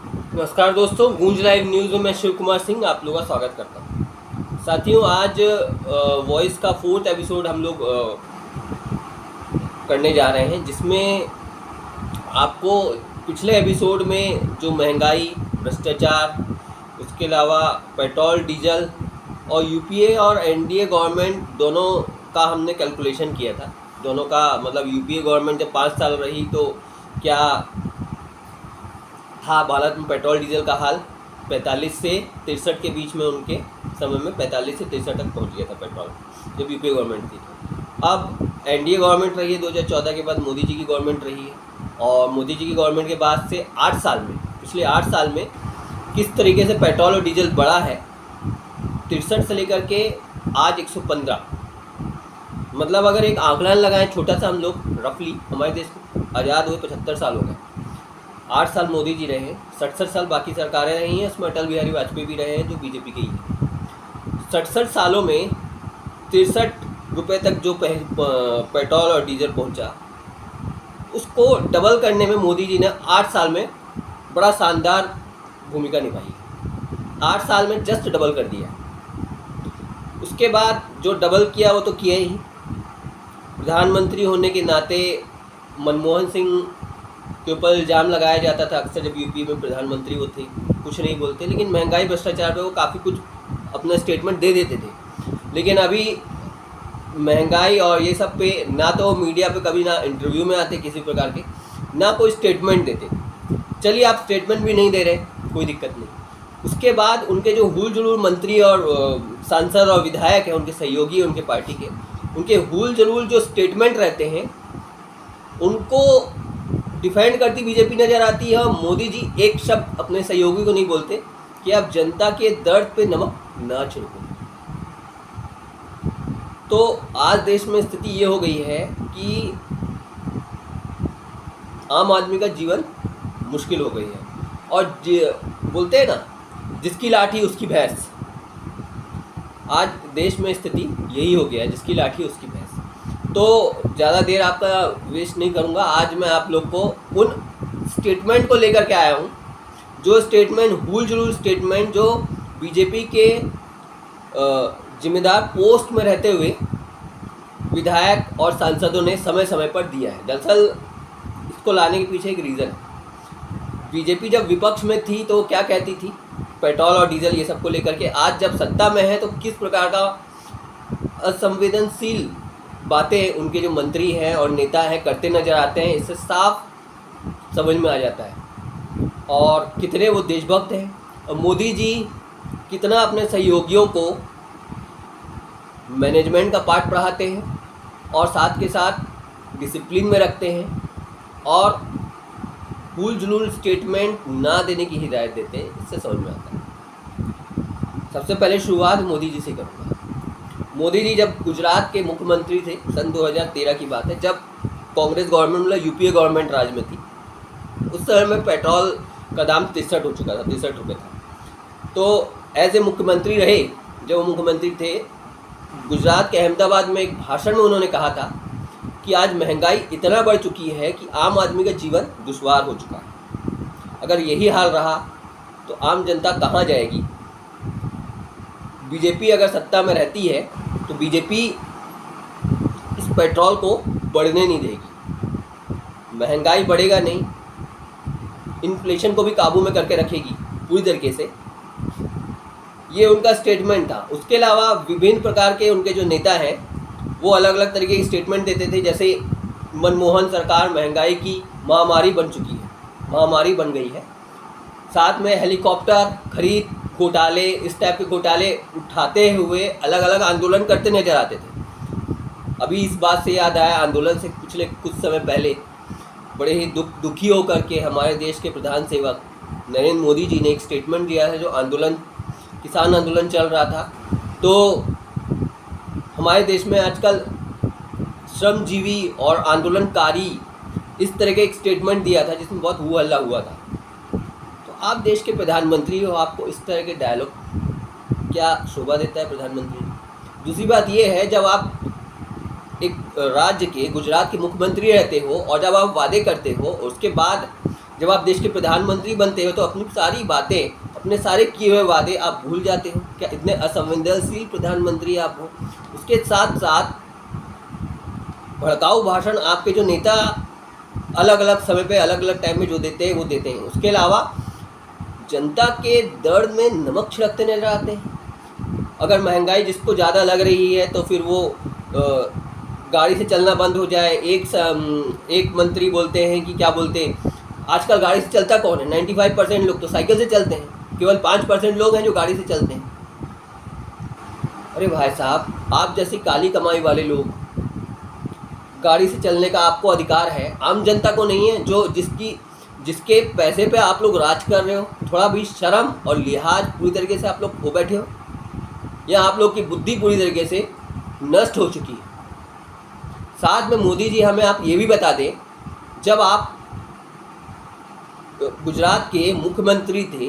नमस्कार दोस्तों, गूंज लाइव न्यूज़ में मैं शिव कुमार सिंह आप लोगों का स्वागत करता हूं। साथियों, आज वॉइस का 4th एपिसोड हम लोग करने जा रहे हैं, जिसमें आपको पिछले एपिसोड में जो महंगाई, भ्रष्टाचार, उसके अलावा पेट्रोल डीजल और यूपीए और एनडीए गवर्नमेंट दोनों का हमने कैलकुलेशन किया था। दोनों का मतलब यूपीए गवर्नमेंट जब 5 साल रही तो क्या था भारत में पेट्रोल डीजल का हाल। 45 से 63 के बीच में उनके समय में 45 से 63 तक पहुंच गया था पेट्रोल, जब यूपीए गवर्नमेंट थी। अब एनडीए गवर्नमेंट रही है, 2014 के बाद मोदी जी की गवर्नमेंट रही है, और मोदी जी की गवर्नमेंट के बाद से 8 साल में, पिछले 8 साल में किस तरीके से पेट्रोल और डीजल बढ़ा है। 63 से लेकर के आज 115, मतलब अगर एक आंकलन लगाएं छोटा सा हम लोग, रफली हमारे देश को आज़ाद हुए 75 साल हो गए। 8 साल मोदी जी रहे, 67 साल बाकी सरकारें रही हैं, उसमें अटल बिहारी वाजपेयी भी रहे हैं जो बीजेपी के ही हैं। 67 सालों में 63 रुपये तक जो पेट्रोल और डीजल पहुंचा, उसको डबल करने में मोदी जी ने 8 साल में बड़ा शानदार भूमिका निभाई। 8 साल में जस्ट डबल कर दिया। उसके बाद जो डबल किया वो तो किया ही। प्रधानमंत्री होने के नाते मनमोहन सिंह के ऊपर इल्ज़ाम लगाया जाता था अक्सर, जब यूपी में प्रधानमंत्री वो थे, कुछ नहीं बोलते, लेकिन महंगाई भ्रष्टाचार पे वो काफ़ी कुछ अपना स्टेटमेंट दे देते थे। लेकिन अभी महंगाई और ये सब पे ना तो मीडिया पे कभी ना इंटरव्यू में आते किसी प्रकार के, ना कोई स्टेटमेंट देते। चलिए, आप स्टेटमेंट भी नहीं दे रहे, कोई दिक्कत नहीं। उसके बाद उनके जो हुल जुलूल मंत्री और सांसद और विधायक हैं, उनके सहयोगी, उनके पार्टी के, उनके हुल जुलूल जो स्टेटमेंट रहते हैं, उनको डिफेंड करती बीजेपी नज़र आती है। मोदी जी एक शब्द अपने सहयोगी को नहीं बोलते कि आप जनता के दर्द पे नमक ना छिड़को। तो आज देश में स्थिति ये हो गई है कि आम आदमी का जीवन मुश्किल हो गई है, और बोलते हैं ना, जिसकी लाठी उसकी भैंस। आज देश में स्थिति यही हो गया है, जिसकी लाठी उसकी भैंस। तो ज़्यादा देर आपका वेस्ट नहीं करूँगा। आज मैं आप लोग को उन स्टेटमेंट को लेकर के आया हूँ, जो स्टेटमेंट हुल जुलूल स्टेटमेंट जो बीजेपी के जिम्मेदार पोस्ट में रहते हुए विधायक और सांसदों ने समय समय पर दिया है। दरअसल इसको लाने के पीछे एक रीज़न है। बीजेपी जब विपक्ष में थी तो क्या कहती थी, पेट्रोल और डीजल ये सब को लेकर के। आज जब सत्ता में है तो किस प्रकार का असंवेदनशील बातें उनके जो मंत्री हैं और नेता हैं करते नज़र आते हैं, इससे साफ समझ में आ जाता है। और कितने वो देशभक्त हैं, और मोदी जी कितना अपने सहयोगियों को मैनेजमेंट का पाठ पढ़ाते हैं और साथ के साथ डिसिप्लिन में रखते हैं, और हुल जुलूल स्टेटमेंट ना देने की हिदायत देते हैं। इससे समझ में आता है। सबसे पहले शुरुआत मोदी जी से करूँगा। मोदी जी जब गुजरात के मुख्यमंत्री थे, सन 2013 की बात है, जब कांग्रेस गवर्नमेंट मतलब यूपीए गवर्नमेंट राज में थी, उस समय में पेट्रोल का दाम 63 हो चुका था, 63 रुपये था। तो एज ए मुख्यमंत्री रहे, जब वो मुख्यमंत्री थे, गुजरात के अहमदाबाद में एक भाषण में उन्होंने कहा था कि आज महंगाई इतना बढ़ चुकी है कि आम आदमी का जीवन दुश्वार हो चुका है। अगर यही हाल रहा तो आम जनता कहाँ जाएगी। बीजेपी अगर सत्ता में रहती है तो बीजेपी इस पेट्रोल को बढ़ने नहीं देगी, महंगाई बढ़ेगा नहीं, इन्फ्लेशन को भी काबू में करके रखेगी पूरी तरीके से। ये उनका स्टेटमेंट था। उसके अलावा विभिन्न प्रकार के उनके जो नेता हैं वो अलग अलग तरीके के स्टेटमेंट देते थे। जैसे मनमोहन सरकार महंगाई की महामारी बन चुकी है, महामारी बन गई है। साथ में हेलीकॉप्टर खरीद घोटाले, इस टाइप के घोटाले उठाते हुए अलग अलग आंदोलन करते नजर आते थे। अभी इस बात से याद आया, आंदोलन से पिछले कुछ समय पहले बड़े ही दुखी होकर के हमारे देश के प्रधान सेवक नरेंद्र मोदी जी ने एक स्टेटमेंट दिया है। जो आंदोलन, किसान आंदोलन चल रहा था, तो हमारे देश में आजकल श्रमजीवी और आंदोलनकारी, इस तरह के एक स्टेटमेंट दिया था जिसमें बहुत हू हल्ला हुआ था। तो आप देश के प्रधानमंत्री हो, आपको इस तरह के डायलॉग क्या शोभा देता है प्रधानमंत्री। दूसरी बात यह है, जब आप एक राज्य के, गुजरात के मुख्यमंत्री रहते हो और जब आप वादे करते हो, उसके बाद जब आप देश के प्रधानमंत्री बनते हो तो अपनी सारी बातें, अपने सारे किए हुए वादे आप भूल जाते हो। क्या इतने असंवेदनशील प्रधानमंत्री आप हो? उसके साथ साथ भड़काऊ भाषण आपके जो नेता अलग अलग समय पे अलग अलग टाइम में जो देते हैं वो देते हैं। उसके अलावा जनता के दर्द में नमक छिड़कते नजर आते हैं। अगर महंगाई जिसको ज़्यादा लग रही है तो फिर वो गाड़ी से चलना बंद हो जाए। एक मंत्री बोलते हैं कि क्या बोलते हैं, आजकल गाड़ी से चलता कौन है? 95% लोग तो साइकिल से चलते हैं, केवल 5% लोग हैं जो गाड़ी से चलते हैं। अरे भाई साहब, आप जैसी काली कमाई वाले लोग, गाड़ी से चलने का आपको अधिकार है, आम जनता को नहीं है, जो जिसके पैसे पे आप लोग राज कर रहे हो। थोड़ा भी शर्म और लिहाज पूरी तरीके से आप लोग खो बैठे हो, या आप लोग की बुद्धि पूरी तरीके से नष्ट हो चुकी है। साथ में मोदी जी हमें आप ये भी बता दें, जब आप गुजरात के मुख्यमंत्री थे,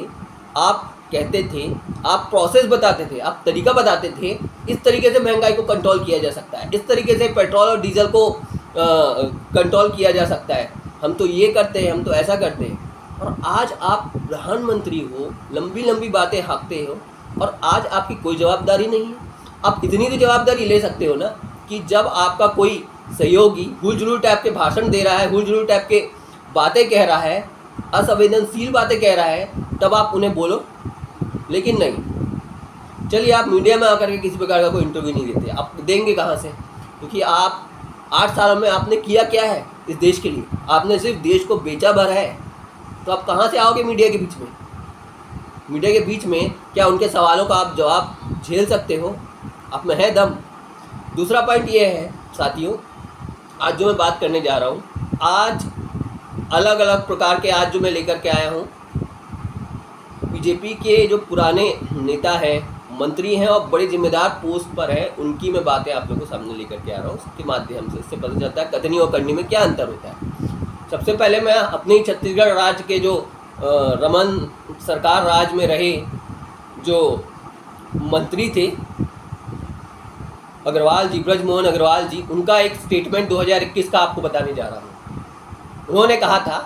आप कहते थे, आप प्रोसेस बताते थे, आप तरीका बताते थे, इस तरीके से महंगाई को कंट्रोल किया जा सकता है, इस तरीके से पेट्रोल और डीजल को कंट्रोल किया जा सकता है, हम तो ये करते हैं, हम तो ऐसा करते हैं। और आज आप प्रधानमंत्री हो, लंबी लंबी बातें हाँकते हो, और आज आपकी कोई जवाबदारी नहीं है। आप इतनी तो जवाबदारी ले सकते हो ना कि जब आपका कोई सहयोगी हुलझुलू टाइप के भाषण दे रहा है, हुलझुलू टाइप के बातें कह रहा है, असंवेदनशील बातें कह रहा है, तब आप उन्हें बोलो। लेकिन नहीं, चलिए आप मीडिया में आकर के किसी प्रकार का कोई इंटरव्यू नहीं देते। आप देंगे कहाँ से? क्योंकि आप 8 सालों में आपने किया क्या है इस देश के लिए? आपने सिर्फ देश को बेचा भर है, तो आप कहाँ से आओगे मीडिया के बीच में? मीडिया के बीच में क्या उनके सवालों का आप जवाब झेल सकते हो? आप में है दम? दूसरा पॉइंट ये है साथियों, आज जो मैं बात करने जा रहा हूँ, आज अलग अलग प्रकार के आज जो मैं लेकर के आया हूँ, बीजेपी के जो पुराने नेता हैं, मंत्री हैं और बड़े जिम्मेदार पोस्ट पर हैं, उनकी मैं बातें आप लोगों को सामने लेकर के आ रहा हूँ। उसके माध्यम से इससे पता चलता है कथनी और करनी में क्या अंतर होता है। सबसे पहले मैं अपने छत्तीसगढ़ राज्य के जो रमन सरकार राज में रहे जो मंत्री थे अग्रवाल जी, ब्रजमोहन अग्रवाल जी, उनका एक स्टेटमेंट 2021 का आपको बताने जा रहा हूँ। उन्होंने कहा था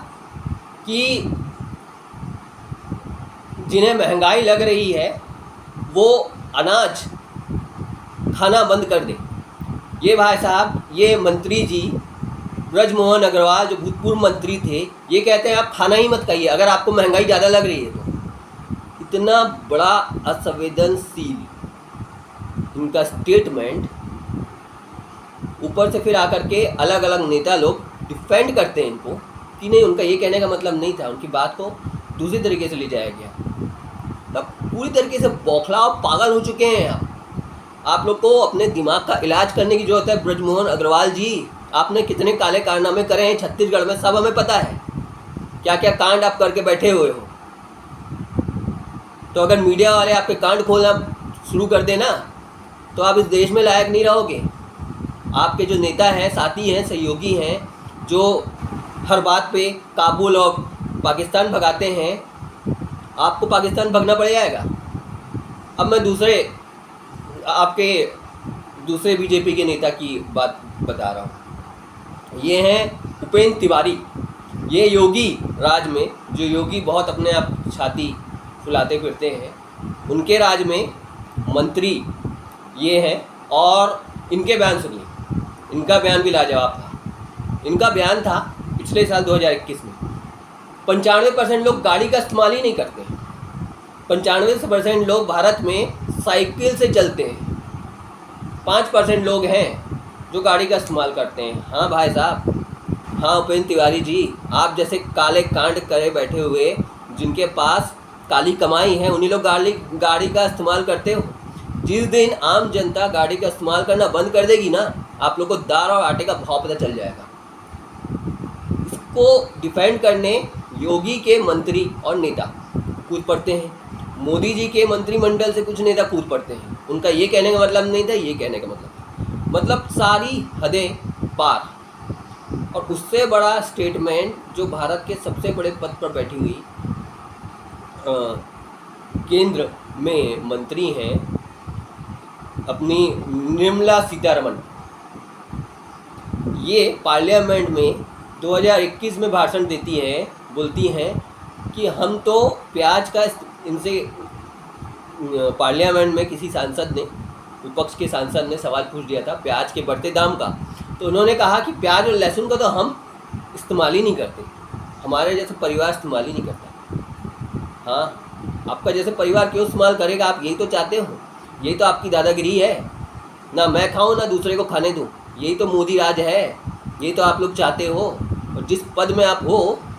कि जिन्हें महंगाई लग रही है वो अनाज खाना बंद कर दे। ये भाई साहब, ये मंत्री जी ब्रजमोहन अग्रवाल जो भूतपूर्व मंत्री थे, ये कहते हैं आप खाना ही मत खाइए अगर आपको महंगाई ज़्यादा लग रही है तो। इतना बड़ा असंवेदनशील इनका स्टेटमेंट, ऊपर से फिर आकर के अलग अलग नेता लोग डिफेंड करते हैं इनको कि नहीं, उनका ये कहने का मतलब नहीं था, उनकी बात को दूसरी तरीके से ले जाया गया। तब पूरी तरीके से बौखला और पागल हो चुके हैं आप लोग को अपने दिमाग का इलाज करने की जरूरत है। ब्रजमोहन अग्रवाल जी, आपने कितने काले कारनामे करे हैं छत्तीसगढ़ में, सब हमें पता है, क्या क्या कांड आप करके बैठे हुए हो। तो अगर मीडिया वाले आपके कांड खोलना शुरू कर देना तो आप इस देश में लायक नहीं रहोगे। आपके जो नेता हैं, साथी हैं, सहयोगी हैं, जो हर बात पे काबुल और पाकिस्तान भगाते हैं, आपको पाकिस्तान भगना पड़ जाएगा। अब मैं आपके दूसरे बीजेपी के नेता की बात बता रहा हूँ। ये हैं उपेंद्र तिवारी। ये योगी राज में, जो योगी बहुत अपने आप छाती फुलाते फिरते हैं, उनके राज में मंत्री ये हैं। और इनके बयान सुनिए, इनका बयान भी लाजवाब था। इनका बयान था पिछले साल 2021 में 95% लोग गाड़ी का इस्तेमाल ही नहीं करते। 95% लोग भारत में साइकिल से चलते हैं। 5% लोग हैं जो गाड़ी का इस्तेमाल करते हैं। हाँ भाई साहब, हाँ उपेंद्र तिवारी जी, आप जैसे काले कांड करे बैठे हुए जिनके पास काली कमाई है, उन्हीं लोग गाड़ी का इस्तेमाल करते हो। जिस दिन आम जनता गाड़ी का इस्तेमाल करना बंद कर देगी ना, आप लोग को दाल और आटे का भाव पता चल जाएगा। इसको डिफेंड करने योगी के मंत्री और नेता कूद पड़ते हैं, मोदी जी के मंत्रिमंडल से कुछ नेता कूद पड़ते हैं। उनका ये कहने का मतलब नहीं था, ये कहने का मतलब सारी हदें पार। और उससे बड़ा स्टेटमेंट जो भारत के सबसे बड़े पद पर बैठी हुई केंद्र में मंत्री हैं अपनी निर्मला सीतारमण, ये पार्लियामेंट में 2021 में भाषण देती है बोलती हैं कि हम तो प्याज का इनसे पार्लियामेंट में किसी सांसद ने, विपक्ष के सांसद ने सवाल पूछ दिया था प्याज के बढ़ते दाम का, तो उन्होंने कहा कि प्याज और लहसुन का तो हम इस्तेमाल ही नहीं करते, हमारे जैसे परिवार इस्तेमाल ही नहीं करता। हाँ, आपका जैसे परिवार क्यों इस्तेमाल करेगा? आप यही तो चाहते हो, यही तो आपकी दादागिरी है, ना मैं खाऊं ना दूसरे को खाने दूं, यही तो मोदी राज है, यही तो आप लोग चाहते हो। और जिस पद में आप हो,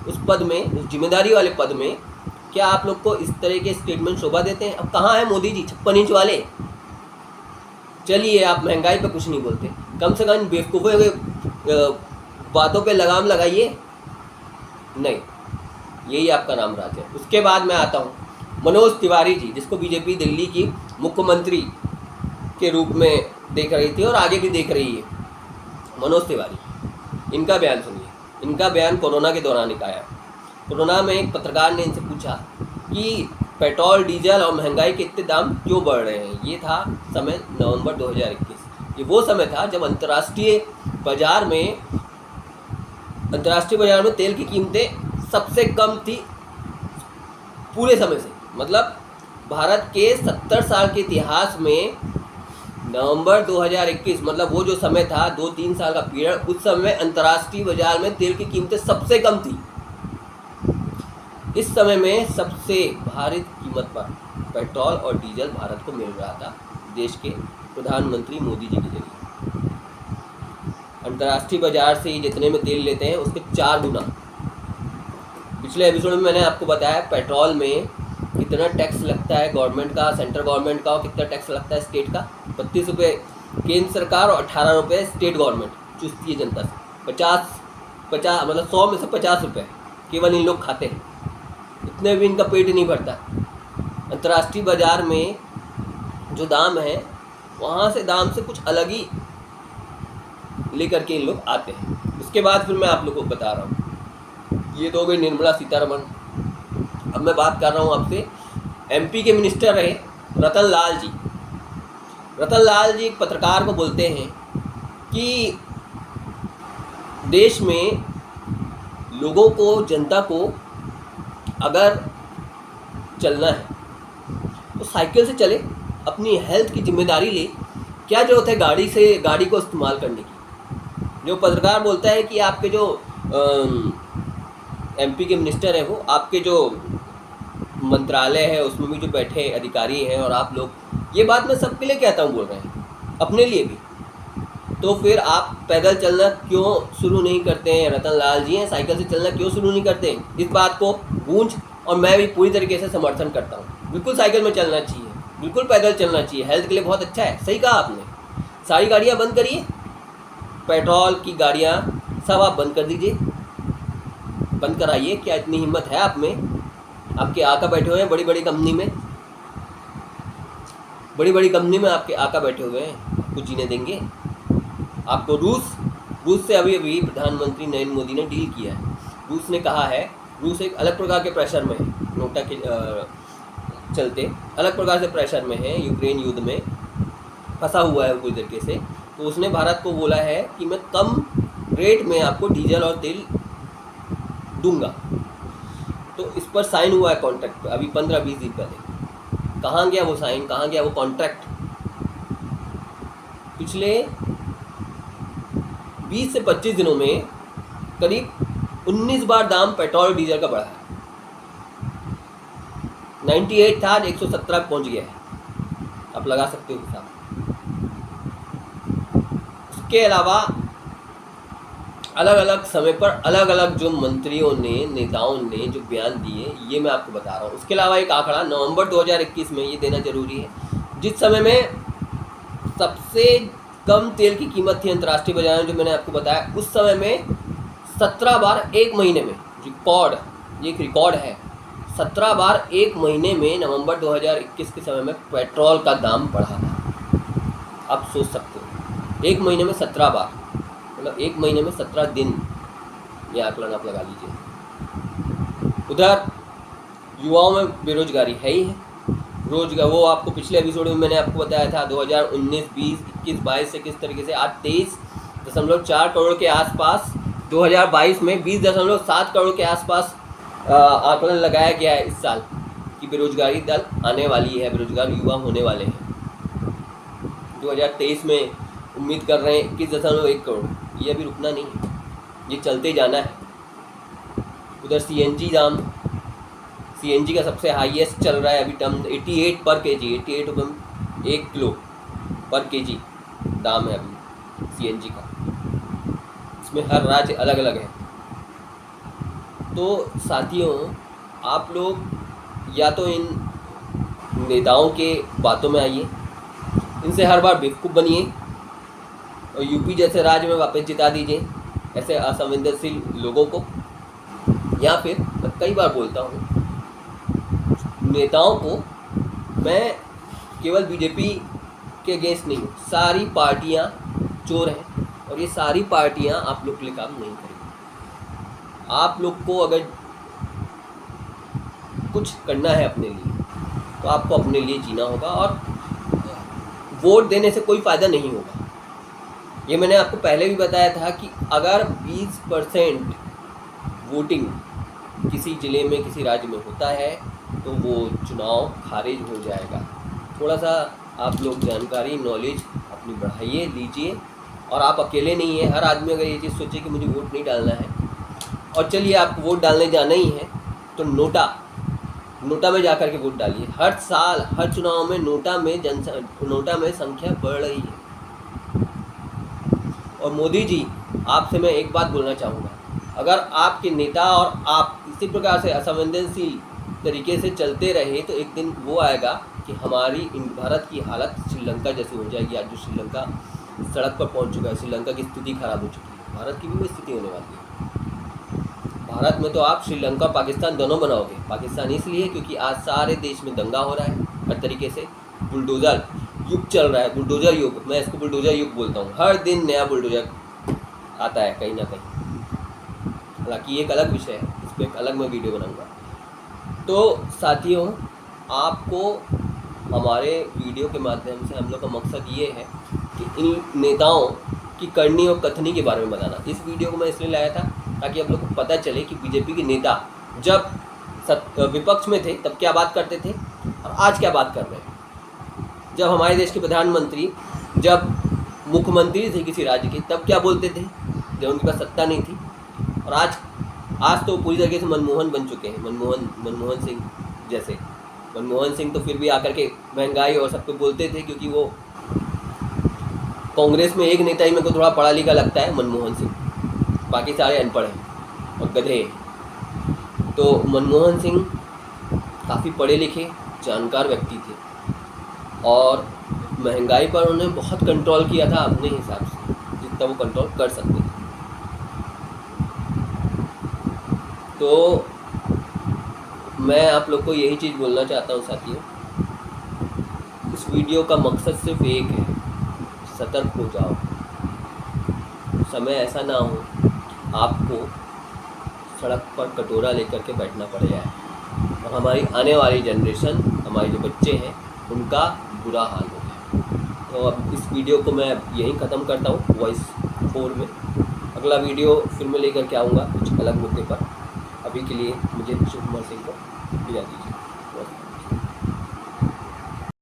उस पद में, उस जिम्मेदारी वाले पद में, क्या आप लोग को इस तरह के स्टेटमेंट शोभा देते हैं? अब कहाँ है मोदी जी 56 इंच वाले? चलिए, आप महंगाई पे कुछ नहीं बोलते, कम से कम बेवकूफ़ों के बातों पे लगाम लगाइए। नहीं, यही आपका नाम राज है। उसके बाद मैं आता हूँ मनोज तिवारी जी, जिसको बीजेपी दिल्ली की मुख्यमंत्री के रूप में देख रही थी और आगे भी देख रही है। मनोज तिवारी, इनका बयान सुनिए। इनका बयान कोरोना के दौरान एक आया। कोरोना में एक पत्रकार ने इनसे पूछा कि पेट्रोल, डीजल और महंगाई के इतने दाम क्यों बढ़ रहे हैं। ये था समय नवंबर 2021। ये वो समय था जब अंतर्राष्ट्रीय बाज़ार में तेल की कीमतें सबसे कम थी पूरे समय से। मतलब भारत के 70 साल के इतिहास में नवंबर 2021, मतलब वो जो समय था 2-3 साल का पीरियड, उस समय अंतर्राष्ट्रीय बाजार में तेल की कीमतें सबसे कम थी। इस समय में सबसे भारी कीमत पर पेट्रोल और डीजल भारत को मिल रहा था देश के प्रधानमंत्री मोदी जी के जरिए। अंतर्राष्ट्रीय बाजार से जितने में तेल लेते हैं उसके 4 गुना। पिछले एपिसोड में मैंने आपको बताया पेट्रोल में कितना टैक्स लगता है गवर्नमेंट का, सेंट्रल गवर्नमेंट का, और कितना टैक्स लगता है स्टेट का। 32 रुपये केंद्र सरकार और 18 रुपये स्टेट गवर्नमेंट चूसती है जनता से। 50 मतलब 100 में से 50 रुपये केवल इन लोग खाते हैं। इतने भी इनका पेट नहीं भरता। अंतर्राष्ट्रीय बाजार में जो दाम है, वहाँ से दाम से कुछ अलग ही लेकर के इन लोग आते हैं। उसके बाद फिर मैं आप लोगों को बता रहा हूँ, ये तो हो गई निर्मला सीतारमण। अब मैं बात कर रहा हूँ आपसे, एमपी के मिनिस्टर रहे रतन लाल जी। रतन लाल जी एक पत्रकार को बोलते हैं कि देश में लोगों को, जनता को अगर चलना है तो साइकिल से चले, अपनी हेल्थ की जिम्मेदारी ले। क्या जरूरत है गाड़ी को इस्तेमाल करने की? जो पत्रकार बोलता है कि आपके जो एमपी के मिनिस्टर हैं, वो आपके जो मंत्रालय है उसमें भी जो बैठे अधिकारी हैं और आप लोग, ये बात मैं सबके लिए कहता हूँ, बोल रहे हैं, अपने लिए भी। तो फिर आप पैदल चलना क्यों शुरू नहीं करते हैं? रतन लाल जी हैं, साइकिल से चलना क्यों शुरू नहीं करते? इस बात को गूंज और मैं भी पूरी तरीके से समर्थन करता हूँ। बिल्कुल साइकिल में चलना चाहिए, बिल्कुल पैदल चलना चाहिए, हेल्थ के लिए बहुत अच्छा है। सही कहा आपने। सारी गाड़ियाँ बंद करिए, पेट्रोल की गाड़ियाँ सब आप बंद कर दीजिए, बंद कराइए। क्या इतनी हिम्मत है आप में? आपके आका बैठे हुए हैं बड़ी बड़ी कंपनी में, आपके आका बैठे हुए हैं, आपको जीने देंगे? आपको रूस से अभी प्रधानमंत्री नरेंद्र मोदी ने डील किया है। रूस ने कहा है, रूस एक अलग प्रकार के प्रेशर में है, नोटा के चलते अलग प्रकार से प्रेशर में है, यूक्रेन युद्ध में फंसा हुआ है पूरी तरीके से। तो उसने भारत को बोला है कि मैं कम रेट में आपको डीजल और तेल दूंगा। तो इस पर साइन हुआ है कॉन्ट्रैक्ट अभी 15-20 दिन पहले। कहाँ गया वो साइन, कहाँ गया वो कॉन्ट्रैक्ट? पिछले 20 से 25 दिनों में करीब 19 बार दाम पेट्रोल और डीजल का बढ़ा है। 98 था, आज 117 पहुंच गया है। आप लगा सकते हो हिसाब। उसके अलावा अलग अलग समय पर अलग अलग जो मंत्रियों ने, नेताओं ने जो बयान दिए, ये मैं आपको बता रहा हूँ। उसके अलावा एक आंकड़ा नवंबर 2021 में ये देना जरूरी है, जिस समय में सबसे कम तेल की कीमत थी अंतर्राष्ट्रीय बाजार में, जो मैंने आपको बताया, उस समय में 17 बार एक महीने में, ये एक रिकॉर्ड है, 17 बार एक महीने में नवंबर 2021 के समय में पेट्रोल का दाम बढ़ा था। आप सोच सकते हो, एक महीने में 17 बार, मतलब एक महीने में 17 दिन, ये आकलन आप लगा लीजिए। उधर युवाओं में बेरोजगारी है ही है। रोजगार, वो आपको पिछले एपिसोड में मैंने आपको बताया था 2019, 20, 21, 22 से किस तरीके से आज 23.4 करोड़ के आसपास, 2022 में 20.7 करोड़ के आसपास आकलन लगाया गया है इस साल कि बेरोजगारी दर आने वाली है, बेरोजगार युवा होने वाले हैं। 2023 में उम्मीद कर रहे हैं 21.1 करोड़। ये अभी रुकना नहीं है, ये चलते जाना है। उधर सीएनजी दाम, सीएनजी का सबसे हाईएस्ट चल रहा है अभी टर्म 88 पर केजी, 88 रुपये 1 किलो पर केजी दाम है अभी सीएनजी का। इसमें हर राज्य अलग अलग है। तो साथियों, आप लोग या तो इन नेताओं के बातों में आइए, इनसे हर बार बेवकूफ़ बनिए और यूपी जैसे राज्य में वापस जिता दीजिए ऐसे असंवेदनशील लोगों को। या फिर मैं कई बार बोलता हूँ, नेताओं को, मैं केवल बीजेपी के अगेंस्ट नहीं हूँ, सारी पार्टियाँ चोर हैं और ये सारी पार्टियाँ आप लोग के लिए काम नहीं करेंगी। आप लोग को अगर कुछ करना है अपने लिए तो आपको अपने लिए जीना होगा और वोट देने से कोई फ़ायदा नहीं होगा। ये मैंने आपको पहले भी बताया था कि अगर 20% वोटिंग किसी ज़िले में, किसी राज्य में होता है तो वो चुनाव खारिज हो जाएगा। थोड़ा सा आप लोग जानकारी, नॉलेज अपनी बढ़ाइए, लीजिए। और आप अकेले नहीं हैं, हर आदमी अगर ये चीज़ सोचे कि मुझे वोट नहीं डालना है, और चलिए आपको वोट डालने जाना ही है तो नोटा में जा कर के वोट डालिए। हर साल हर चुनाव में नोटा में संख्या बढ़ रही है। और मोदी जी, आपसे मैं एक बात बोलना चाहूँगा, अगर आपके नेता और आप इसी प्रकार से असंवेदनशील तरीके से चलते रहे तो एक दिन वो आएगा कि हमारी भारत की हालत श्रीलंका जैसी हो जाएगी। आज जो श्रीलंका सड़क पर पहुंच चुका है, श्रीलंका की स्थिति खराब हो चुकी है, भारत की भी वही स्थिति होने वाली है। भारत में तो आप श्रीलंका पाकिस्तान दोनों बनाओगे। पाकिस्तान इसलिए क्योंकि आज सारे देश में दंगा हो रहा है, हर तरीके से बुलडोज़र युग चल रहा है, बुलडोज़र युग, मैं इसको बुलडोज़र युग बोलता हूँ। हर दिन नया बुलडोज़र आता है कहीं ना कहीं। हालांकि ये एक अलग विषय है, इस पर एक अलग मैं वीडियो बनाऊँगा। तो साथियों, आपको हमारे वीडियो के माध्यम से हम लोग का मकसद ये है कि इन नेताओं की करनी और कथनी के बारे में बताना। इस वीडियो को मैं इसलिए लाया था ताकि आप लोग को पता चले कि बीजेपी के नेता जब विपक्ष में थे तब क्या बात करते थे और आज क्या बात कर रहे हैं। जब हमारे देश के प्रधानमंत्री, जब मुख्यमंत्री थे किसी राज्य के, तब क्या बोलते थे जब उनके पास सत्ता नहीं थी। और आज तो पूरी तरीके से मनमोहन बन चुके हैं। मनमोहन सिंह जैसे, मनमोहन सिंह तो फिर भी आकर के महंगाई और सब कुछ बोलते थे, क्योंकि वो कांग्रेस में एक नेता ही मेरे को थोड़ा पढ़ा लिखा लगता है, मनमोहन सिंह, बाकी सारे अनपढ़ हैं और गधे हैं। तो मनमोहन सिंह काफ़ी पढ़े लिखे जानकार व्यक्ति थे और महंगाई पर उन्होंने बहुत कंट्रोल किया था अपने हिसाब से, जितना वो कंट्रोल कर सकते थे। तो मैं आप लोग को यही चीज़ बोलना चाहता हूँ साथियों, इस वीडियो का मकसद सिर्फ एक है, सतर्क हो जाओ। समय ऐसा ना हो आपको सड़क पर कटोरा लेकर के बैठना पड़ जाए और हमारी आने वाली जनरेशन, हमारे जो बच्चे हैं, उनका बुरा हाल हो जाए। तो अब इस वीडियो को मैं यहीं ख़त्म करता हूँ वॉइस 4 में। अगला वीडियो फिर मैं लेकर के आऊँगा कुछ अलग मुद्दे पर। अभी के लिए मुझे शिव कुमार सिंह को विदा दीजिए।